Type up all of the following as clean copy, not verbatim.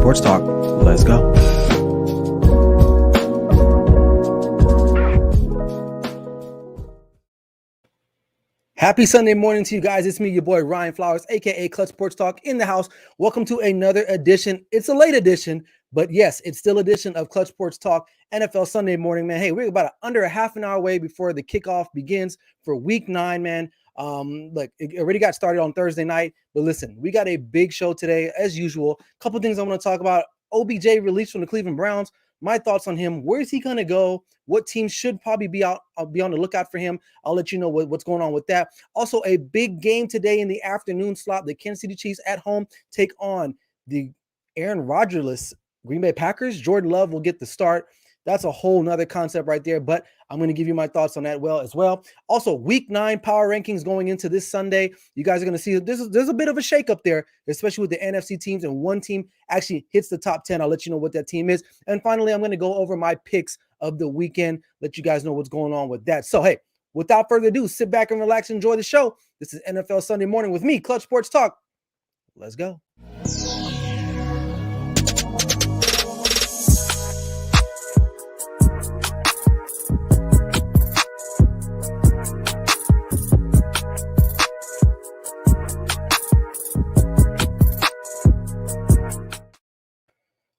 Sports Talk. Let's go. Happy Sunday morning to you guys. It's me, your boy Ryan Flowers, aka Clutch Sports Talk in the house. Welcome to another edition. It's a late edition, but yes, it's still edition of Clutch Sports Talk NFL Sunday morning, man. Hey, we're about under a half an hour away before the kickoff begins for Week 9, man. Look, it already got started on Thursday night, but listen, we got a big show today, as usual. A couple things I want to talk about. OBJ released from the Cleveland Browns. My thoughts on him. Where is he going to go? What team should probably be on the lookout for him? I'll let you know what's going on with that. Also, a big game today in the afternoon slot. The Kansas City Chiefs at home take on the Aaron Rodgers Green Bay Packers. Jordan Love will get the start. That's a whole nother concept right there, but I'm going to give you my thoughts on that as well. Also, Week 9 power rankings going into this Sunday. You guys are going to see there's a bit of a shakeup there, especially with the NFC teams, and one team actually hits the top 10. I'll let you know what that team is. And finally, I'm going to go over my picks of the weekend, let you guys know what's going on with that. So, hey, without further ado, sit back and relax and enjoy the show. This is NFL Sunday morning with me, Clutch Sports Talk. Let's go.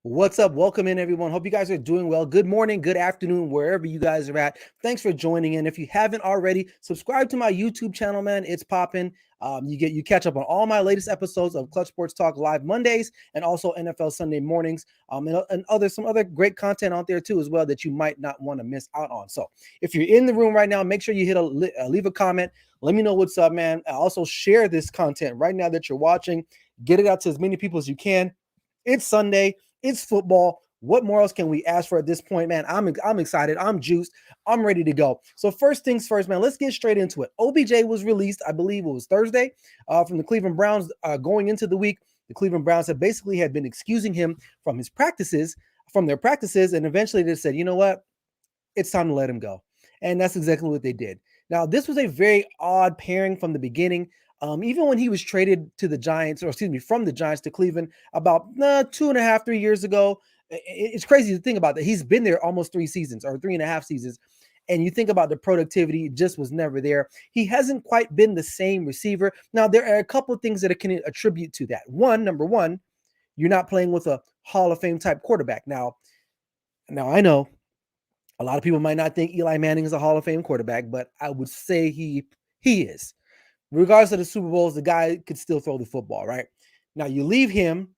What's up? Welcome in, everyone. Hope you guys are doing well. Good morning, good afternoon, wherever you guys are at. Thanks for joining in. If you haven't already, subscribe to my YouTube channel, man. It's popping. You catch up on all my latest episodes of Clutch Sports Talk live Mondays and also NFL Sunday mornings, and some other great content out there too as well that you might not want to miss out on. So if you're in the room right now, make sure you leave a comment. Let me know what's up, man. Also share this content right now that you're watching. Get it out to as many people as you can. It's Sunday. It's football. What more else can we ask for at this point, man? I'm excited. I'm juiced. I'm ready to go. So first things first, man, let's get straight into it. OBJ was released, I believe it was Thursday, from the Cleveland Browns. Going into the week, the Cleveland Browns had been excusing him from their practices, and eventually they said, you know what? It's time to let him go. And that's exactly what they did. Now, this was a very odd pairing from the beginning. Even when he was traded to the Giants, from the Giants to Cleveland about 2.5, 3 years ago, it's crazy to think about that. He's been there almost 3 seasons or 3.5 seasons. And you think about the productivity, it just was never there. He hasn't quite been the same receiver. Now, there are a couple of things that it can attribute to that. Number one, you're not playing with a Hall of Fame type quarterback. Now I know a lot of people might not think Eli Manning is a Hall of Fame quarterback, but I would say he is. Regardless of the Super Bowls, the guy could still throw the football, right? Now, you leave him,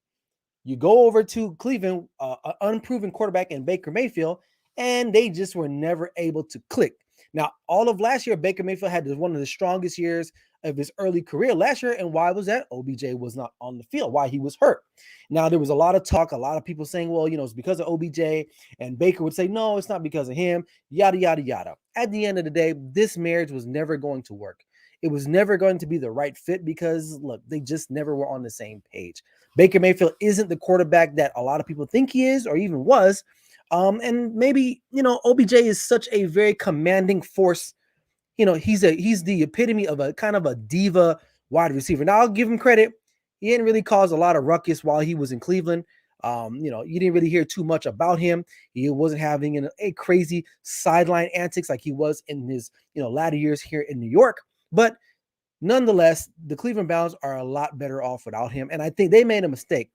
you go over to Cleveland, an unproven quarterback in Baker Mayfield, and they just were never able to click. Now, all of last year, Baker Mayfield had one of the strongest years of his early career last year. And why was that? OBJ was not on the field. Why? He was hurt. Now, there was a lot of talk, a lot of people saying, well, it's because of OBJ. And Baker would say, no, it's not because of him, yada, yada, yada. At the end of the day, this marriage was never going to work. It was never going to be the right fit because, look, they just never were on the same page. Baker Mayfield isn't the quarterback that a lot of people think he is or even was. And maybe, OBJ is such a very commanding force. He's the epitome of a kind of a diva wide receiver. Now, I'll give him credit. He didn't really cause a lot of ruckus while he was in Cleveland. You didn't really hear too much about him. He wasn't having a crazy sideline antics like he was in his, latter years here in New York. But nonetheless, the Cleveland Browns are a lot better off without him. And I think they made a mistake.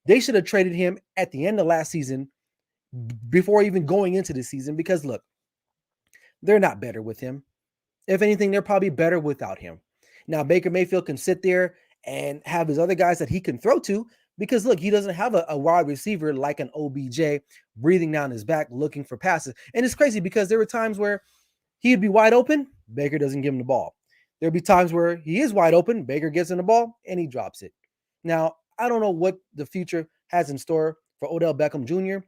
They should have traded him at the end of last season before even going into the season because, look, they're not better with him. If anything, they're probably better without him. Now, Baker Mayfield can sit there and have his other guys that he can throw to because, look, he doesn't have a wide receiver like an OBJ breathing down his back looking for passes. And it's crazy because there were times where he'd be wide open, Baker doesn't give him the ball. There'll be times where he is wide open, Baker gets in the ball, and he drops it. Now, I don't know what the future has in store for Odell Beckham Jr.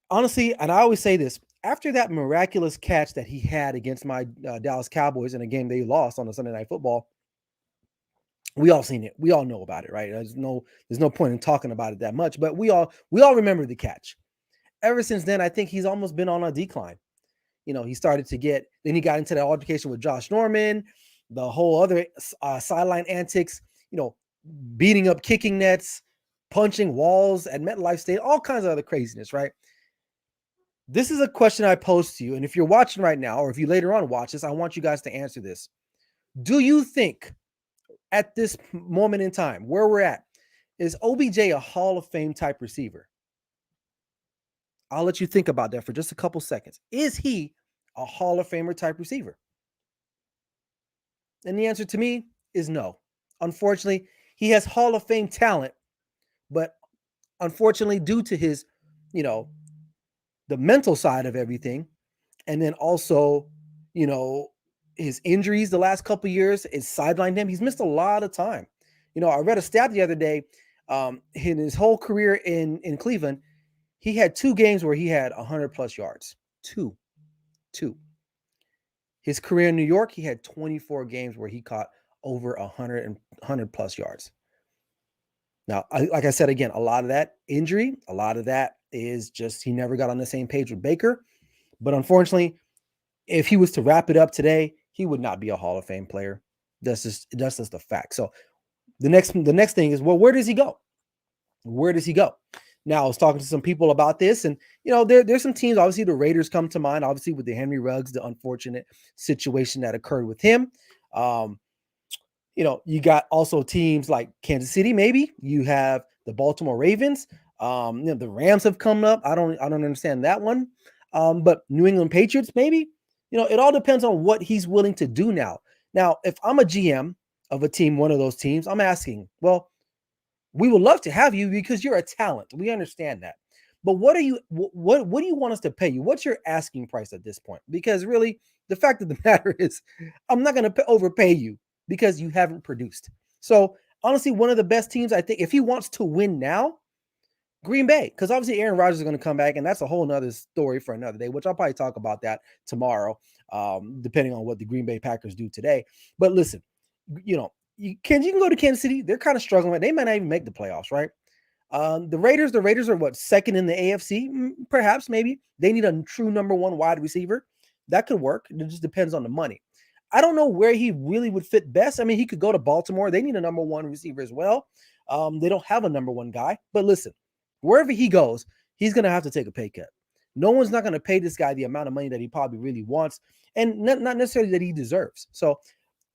Honestly, and I always say this, after that miraculous catch that he had against my Dallas Cowboys in a game they lost on a Sunday Night Football, we all seen it. We all know about it, right? There's no point in talking about it that much, but we all remember the catch. Ever since then, I think he's almost been on a decline. He started to then he got into that altercation with Josh Norman, the whole other sideline antics, beating up kicking nets, punching walls at MetLife Stadium, all kinds of other craziness, right? This is a question I pose to you. And if you're watching right now, or if you later on watch this, I want you guys to answer this. Do you think at this moment in time, where we're at, is OBJ a Hall of Fame type receiver? I'll let you think about that for just a couple seconds. Is he a Hall of Famer type receiver? And the answer to me is no. Unfortunately, he has Hall of Fame talent, but unfortunately, due to his, you know, the mental side of everything, and then also, you know, his injuries the last couple of years, it sidelined him. He's missed a lot of time. I read a stat the other day. In his whole career in Cleveland, he had 2 games where he had 100 plus yards. Two. His career in New York, he had 24 games where he caught over 100 plus yards. Now, like I said, again, a lot of that injury, a lot of that is just he never got on the same page with Baker. But unfortunately, if he was to wrap it up today, he would not be a Hall of Fame player. That's just a fact. So the next thing is, well, where does he go? Where does he go? Now, I was talking to some people about this, and there's some teams. Obviously, the Raiders come to mind. Obviously, with the Henry Ruggs, the unfortunate situation that occurred with him. You got also teams like Kansas City. Maybe you have the Baltimore Ravens. The Rams have come up. I don't understand that one. But New England Patriots, maybe. It all depends on what he's willing to do now. Now, if I'm a GM of a team, one of those teams, I'm asking, well, we would love to have you because you're a talent. We understand that. But what do you want us to pay you? What's your asking price at this point? Because really, the fact of the matter is, I'm not going to overpay you because you haven't produced. So honestly, one of the best teams, I think, if he wants to win now, Green Bay, because obviously Aaron Rodgers is going to come back, and that's a whole nother story for another day, which I'll probably talk about that tomorrow, depending on what the Green Bay Packers do today. But listen, you can go to Kansas City. They're kind of struggling. They might not even make the playoffs, right? The Raiders are what, second in the AFC? Perhaps, maybe. They need a true number 1 wide receiver. That could work. It just depends on the money. I don't know where he really would fit best. I mean, he could go to Baltimore. They need a number 1 receiver as well. They don't have a number 1 guy. But listen, wherever he goes, he's going to have to take a pay cut. No one's not going to pay this guy the amount of money that he probably really wants, and not necessarily that he deserves. So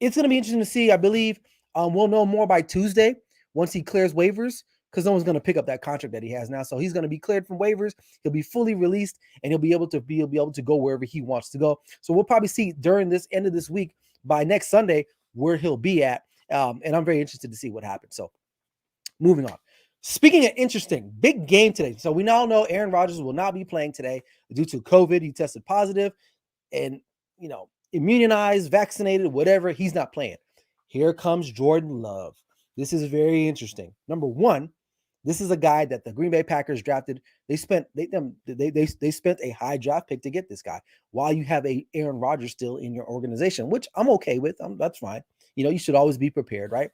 it's going to be interesting to see. I believe we'll know more by Tuesday once he clears waivers, because no one's going to pick up that contract that he has now. So he's going to be cleared from waivers. He'll be fully released, and he'll be able to go wherever he wants to go. So we'll probably see during this end of this week, by next Sunday, where he'll be at. And I'm very interested to see what happens. So moving on. Speaking of interesting, big game today. So we now know Aaron Rodgers will not be playing today due to COVID. He tested positive, and immunized, vaccinated, whatever. He's not playing. Here comes Jordan Love. This is very interesting. Number 1, this is a guy that the Green Bay Packers drafted. They spent a high draft pick to get this guy while you have a Aaron Rodgers still in your organization, which I'm okay with. That's fine. You should always be prepared, right?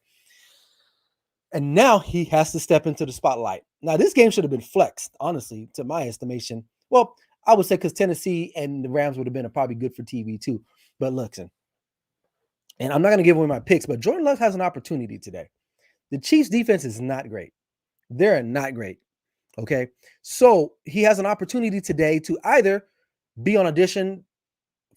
And now he has to step into the spotlight. Now, this game should have been flexed, honestly, to my estimation. Well, I would say because Tennessee and the Rams would have been probably good for TV too. But listen, and I'm not going to give away my picks, but Jordan Love has an opportunity today. The Chiefs defense is not great. They're not great. Okay. So he has an opportunity today to either be on audition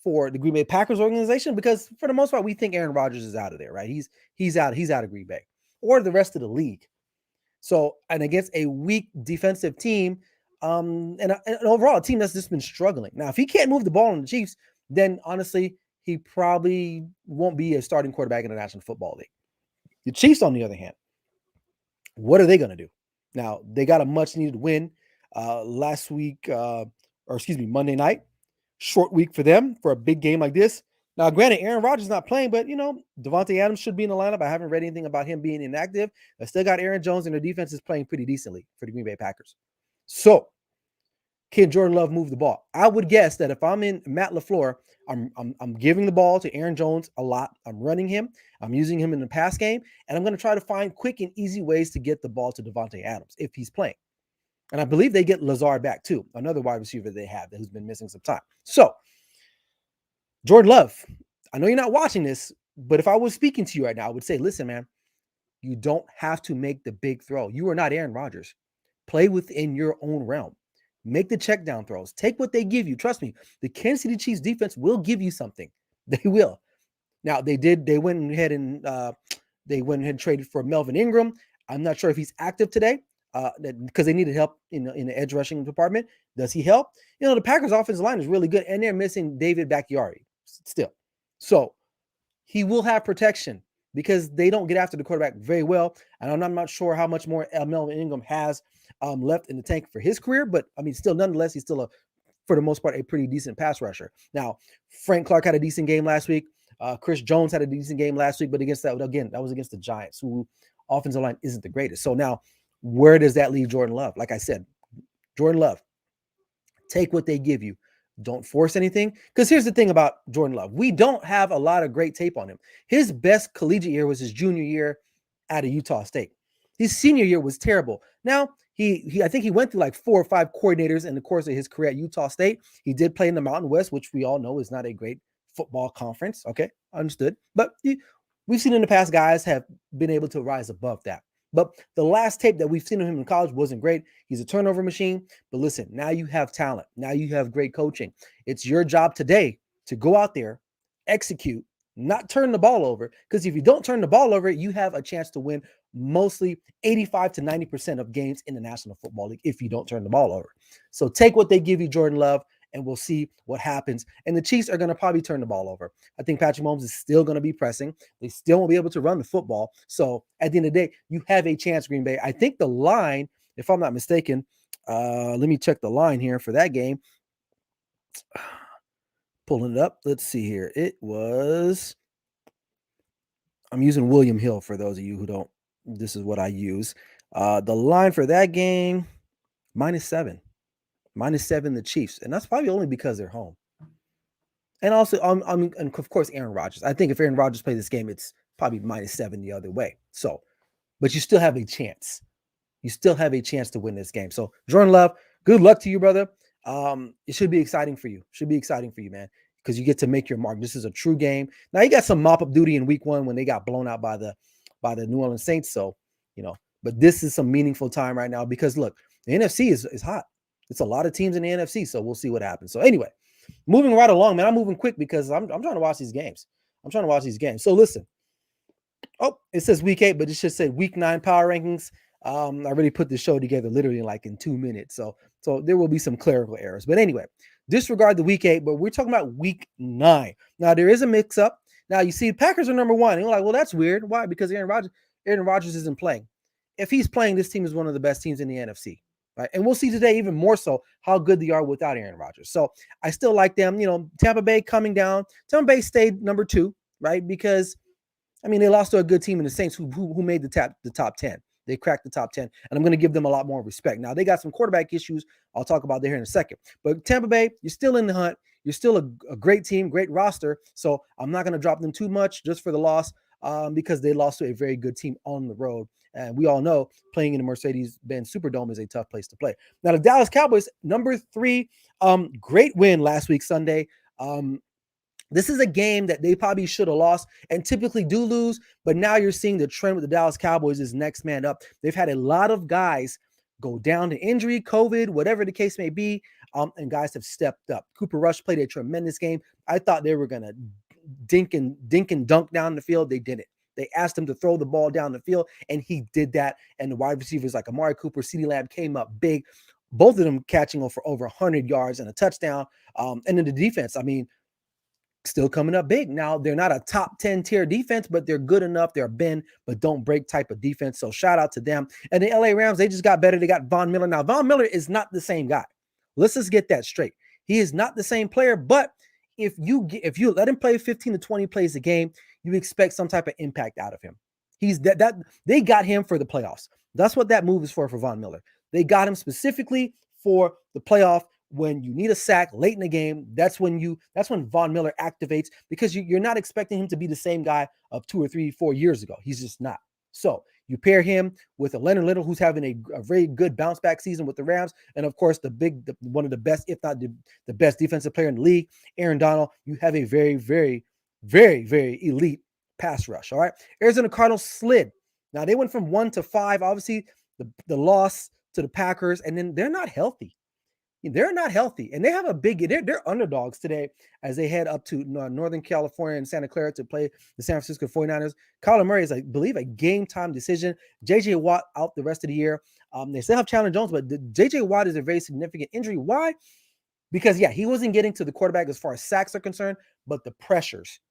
for the Green Bay Packers organization, because for the most part, we think Aaron Rodgers is out of there, right? He's out of Green Bay, or the rest of the league. So, and against a weak defensive team, and overall a team that's just been struggling. Now, if he can't move the ball on the Chiefs, then honestly, he probably won't be a starting quarterback in the National Football League. The Chiefs, on the other hand, what are they going to do? Now, they got a much-needed win Monday night. Short week for them for a big game like this. Now, granted, Aaron Rodgers is not playing, but, Devontae Adams should be in the lineup. I haven't read anything about him being inactive. I still got Aaron Jones, and their defense is playing pretty decently for the Green Bay Packers. So, can Jordan Love move the ball? I would guess that if I'm in Matt LaFleur, I'm giving the ball to Aaron Jones a lot. I'm running him. I'm using him in the pass game, and I'm going to try to find quick and easy ways to get the ball to Devontae Adams if he's playing. And I believe they get Lazard back too, another wide receiver they have who's been missing some time. So, Jordan Love, I know you're not watching this, but if I was speaking to you right now, I would say, listen, man, You don't have to make the big throw. You are not Aaron Rodgers. Play within your own realm. Make the check down throws. Take what they give you. Trust me, the Kansas City Chiefs defense will give you something. They will. Now they went ahead and traded for Melvin Ingram. I'm not sure if he's active today because they needed help in the edge rushing department. Does he help? The Packers offensive line is really good, and they're missing David Bakhtiari still. So he will have protection because they don't get after the quarterback very well. And I'm not sure how much more Melvin Ingram has left in the tank for his career, but I mean, still, nonetheless, he's still for the most part, a pretty decent pass rusher. Now, Frank Clark had a decent game last week. Chris Jones had a decent game last week, but against that was against the Giants, who offensive line isn't the greatest. So now, where does that leave Jordan Love? Like I said, Jordan Love, take what they give you. Don't force anything. Because here's the thing about Jordan Love. We don't have a lot of great tape on him. His best collegiate year was his junior year at Utah State. His senior year was terrible. Now, I think he went through like 4 or 5 coordinators in the course of his career at Utah State. He did play in the Mountain West, which we all know is not a great football conference. Okay, understood. But we've seen in the past guys have been able to rise above that. But the last tape that we've seen of him in college wasn't great. He's a turnover machine. But listen, now you have talent. Now you have great coaching. It's your job today to go out there, execute, not turn the ball over. Because if you don't turn the ball over, you have a chance to win mostly 85 to 90% of games in the National Football League if you don't turn the ball over. So take what they give you, Jordan Love, and we'll see what happens. And the Chiefs are going to probably turn the ball over. I think Patrick Mahomes is still going to be pressing. They still won't be able to run the football. So at the end of the day, you have a chance, Green Bay. I think the line, if I'm not mistaken, let me check the line here for that game. Pulling it up. Let's see here. It was, I'm using William Hill for those of you who don't. This is what I use. The line for that game, -7. -7, the Chiefs. And that's probably only because they're home. And also, and of course, Aaron Rodgers. I think if Aaron Rodgers plays this game, it's probably -7 the other way. So, but you still have a chance. You still have a chance to win this game. So, Jordan Love, good luck to you, brother. It should be exciting for you. Should be exciting for you, man, because you get to make your mark. This is a true game. Now, you got some mop-up duty in week 1 when they got blown out by the New Orleans Saints. So, but this is some meaningful time right now because, look, the NFC is hot. It's a lot of teams in the NFC, so we'll see what happens. So anyway, moving right along, man. I'm moving quick because I'm trying to watch these games. So listen. Oh, it says week 8, but it should say week 9 power rankings. I already put the show together literally in 2 minutes. So there will be some clerical errors. But anyway, disregard the week 8, but we're talking about week 9. Now, there is a mix-up. Now, you see, Packers are number 1. And you're like, well, that's weird. Why? Because Aaron Rodgers isn't playing. If he's playing, this team is one of the best teams in the NFC. Right? And we'll see today even more so how good they are without Aaron Rodgers. So I still like them. Tampa Bay coming down. Tampa Bay stayed number 2, right? Because, I mean, they lost to a good team in the Saints who made the top 10. They cracked the top 10, and I'm going to give them a lot more respect. Now, they got some quarterback issues I'll talk about there in a second. But Tampa Bay, you're still in the hunt. You're still a great team, great roster. So I'm not going to drop them too much just for the loss because they lost to a very good team on the road. And we all know playing in the Mercedes-Benz Superdome is a tough place to play. Now, the Dallas Cowboys, number 3, great win last week, Sunday. This is a game that they probably should have lost and typically do lose, but now you're seeing the trend with the Dallas Cowboys is next man up. They've had a lot of guys go down to injury, COVID, whatever the case may be, and guys have stepped up. Cooper Rush played a tremendous game. I thought they were going to dink and dunk down the field. They didn't. They asked him to throw the ball down the field, and he did that. And the wide receivers like Amari Cooper, CeeDee Lamb came up big, both of them catching for over 100 yards and a touchdown. And then the defense, I mean, still coming up big. Now, they're not a top 10 tier defense, but they're good enough. They're a bend, but don't break type of defense. So shout out to them. And the LA Rams, they just got better. They got Von Miller. Now, Von Miller is not the same guy. Let's just get that straight. He is not the same player, but if you let him play 15 to 20 plays a game, you expect some type of impact out of him. He's that they got him for the playoffs. That's what that move is for Von Miller. They got him specifically for the playoff. When you need a sack late in the game, that's when Von Miller activates because you're not expecting him to be the same guy of 2 or 3, 4 years ago. He's just not. So you pair him with a Leonard Little, who's having a very good bounce back season with the Rams. And of course, one of the best, if not the best defensive player in the league, Aaron Donald. You have a very, very, very, very elite pass rush. All right. Arizona Cardinals slid Now they went from 1-5. Obviously, the loss to the Packers, and then they're not healthy. They're not healthy, and they have a big. They're underdogs today as they head up to Northern California and Santa Clara to play the San Francisco 49ers. Kyler Murray is, I believe, a game time decision. J.J. Watt out the rest of the year. They still have Chandler Jones, but J.J. Watt is a very significant injury. Why? Because, yeah, he wasn't getting to the quarterback as far as sacks are concerned, but the pressures.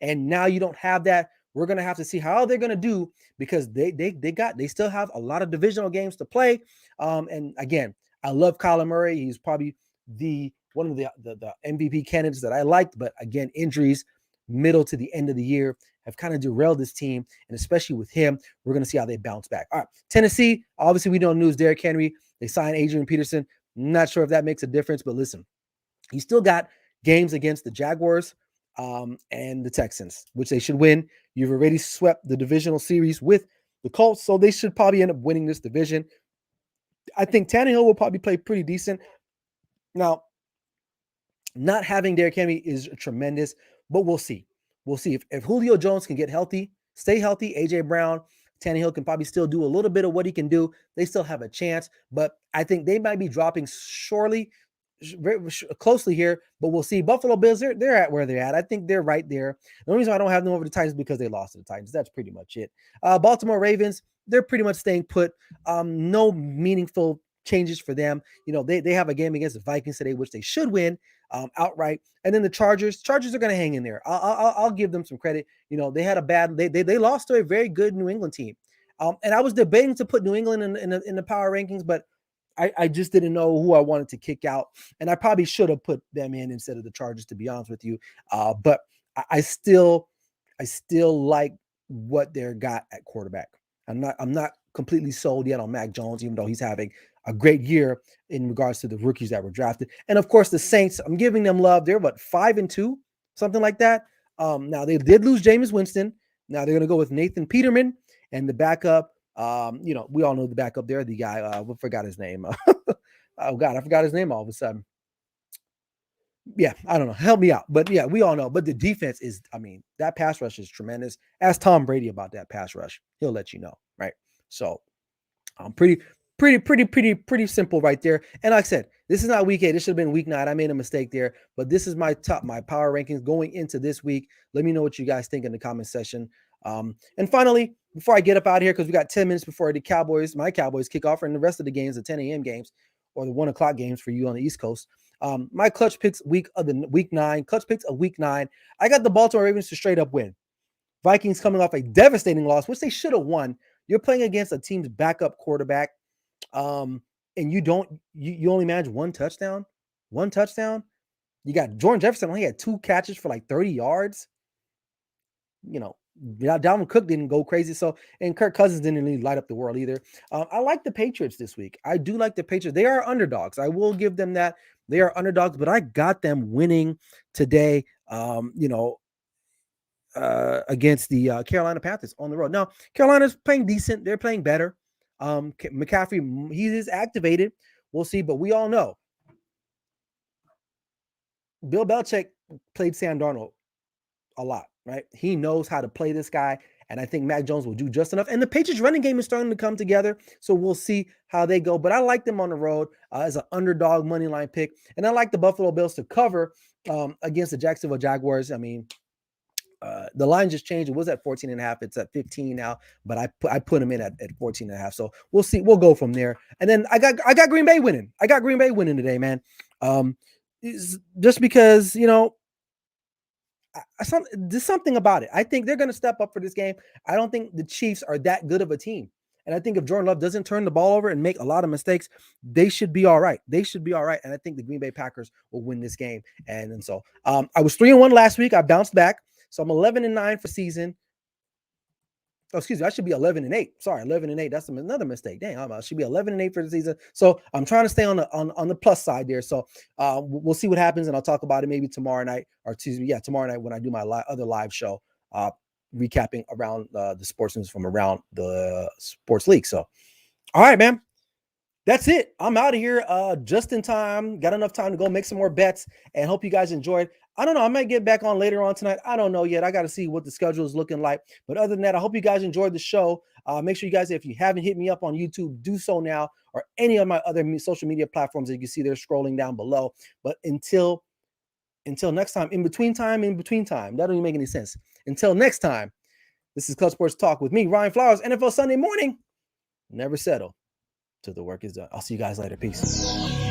And now you don't have that. We're going to have to see how they're going to do because they still have a lot of divisional games to play. And again, I love Kyler Murray. He's probably one of the MVP candidates that I liked, but again, injuries middle to the end of the year have kind of derailed this team, and especially with him, we're going to see how they bounce back. All right, Tennessee, obviously we don't lose Derrick Henry. They signed Adrian Peterson. Not sure if that makes a difference, but listen, he still got games against the Jaguars and the Texans, which they should win. You've already swept the divisional series with the Colts, so they should probably end up winning this division. I think Tannehill will probably play pretty decent. Now, not having Derrick Henry is tremendous, but we'll see. We'll see if Julio Jones can get healthy, stay healthy. A.J. Brown, Tannehill can probably still do a little bit of what he can do. They still have a chance, but I think they might be dropping very closely here, but we'll see. Buffalo Bills, they're at where they're at. I think they're right there. The only reason I don't have them over the Titans is because they lost to the Titans. That's pretty much it. Baltimore Ravens, they're pretty much staying put. No meaningful changes for them. They have a game against the Vikings today, which they should win outright. And then the Chargers are going to hang in there. I'll give them some credit. They had they lost to a very good New England team. And I was debating to put New England in the power rankings, but I just didn't know who I wanted to kick out. And I probably should have put them in instead of the Chargers, to be honest with you. But I still like what they got at quarterback. I'm not completely sold yet on Mac Jones, even though he's having a great year in regards to the rookies that were drafted. And of course, the Saints, I'm giving them love. They're 5-2, something like that. Now they did lose Jameis Winston. Now they're going to go with Nathan Peterman and the backup. We all know the backup there. The guy, I forgot his name. Oh God, I forgot his name all of a sudden. Yeah, I don't know. Help me out. But yeah, we all know. But the defense is, that pass rush is tremendous. Ask Tom Brady about that pass rush. He'll let you know, right? So pretty simple right there. And like I said, this is not week 8. This should have been week 9. I made a mistake there. But this is my power rankings going into this week. Let me know what you guys think in the comment section. And finally, before I get up out of here, because we got 10 minutes before my Cowboys kick off, and the rest of the games, the 10 a.m. games or the 1 o'clock games for you on the East Coast. My clutch picks week 9. Clutch picks of week 9. I got the Baltimore Ravens to straight up win. Vikings coming off a devastating loss, which they should have won. You're playing against a team's backup quarterback, and you only manage one touchdown. You got Jordan Jefferson only had 2 catches for like 30 yards. Dalvin Cook didn't go crazy. And Kirk Cousins didn't really light up the world either. I like the Patriots this week. I do like the Patriots. They are underdogs. I will give them that. They are underdogs, but I got them winning today, against the Carolina Panthers on the road. Now, Carolina's playing decent. They're playing better. McCaffrey, he is activated. We'll see, but we all know Bill Belichick played Sam Darnold a lot, right? He knows how to play this guy, and I think Mac Jones will do just enough. And the Patriots running game is starting to come together, so we'll see how they go. But I like them on the road as an underdog money line pick, and I like the Buffalo Bills to cover against the Jacksonville Jaguars. The line just changed. It was at 14.5. It's at 15 now, but I put them in at 14.5. So we'll see. We'll go from there. And then I got Green Bay winning. I got Green Bay winning today, man. Just because there's something about it. I think they're going to step up for this game. I don't think the Chiefs are that good of a team. And I think if Jordan Love doesn't turn the ball over and make a lot of mistakes, they should be all right. And I think the Green Bay Packers will win this game. And so I was 3-1 last week. I bounced back. So I'm 11-9 for season. Oh, excuse me. I should be 11-8. Sorry, 11-8. That's another mistake. Dang, I should be 11-8 for the season. So I'm trying to stay on the plus side there. So we'll see what happens, and I'll talk about it maybe tomorrow night, tomorrow night when I do my other live show, recapping around the sports news from around the sports league. So, all right, man. That's it. I'm out of here just in time. Got enough time to go make some more bets, and hope you guys enjoyed. I don't know. I might get back on later on tonight. I don't know yet. I got to see what the schedule is looking like. But other than that, I hope you guys enjoyed the show. Make sure you guys, if you haven't hit me up on YouTube, do so now, or any of my other social media platforms that you can see there scrolling down below. But until next time, in between time, that don't even make any sense. Until next time, this is Club Sports Talk with me, Ryan Flowers, NFL Sunday morning. Never settle till the work is done. I'll see you guys later. Peace.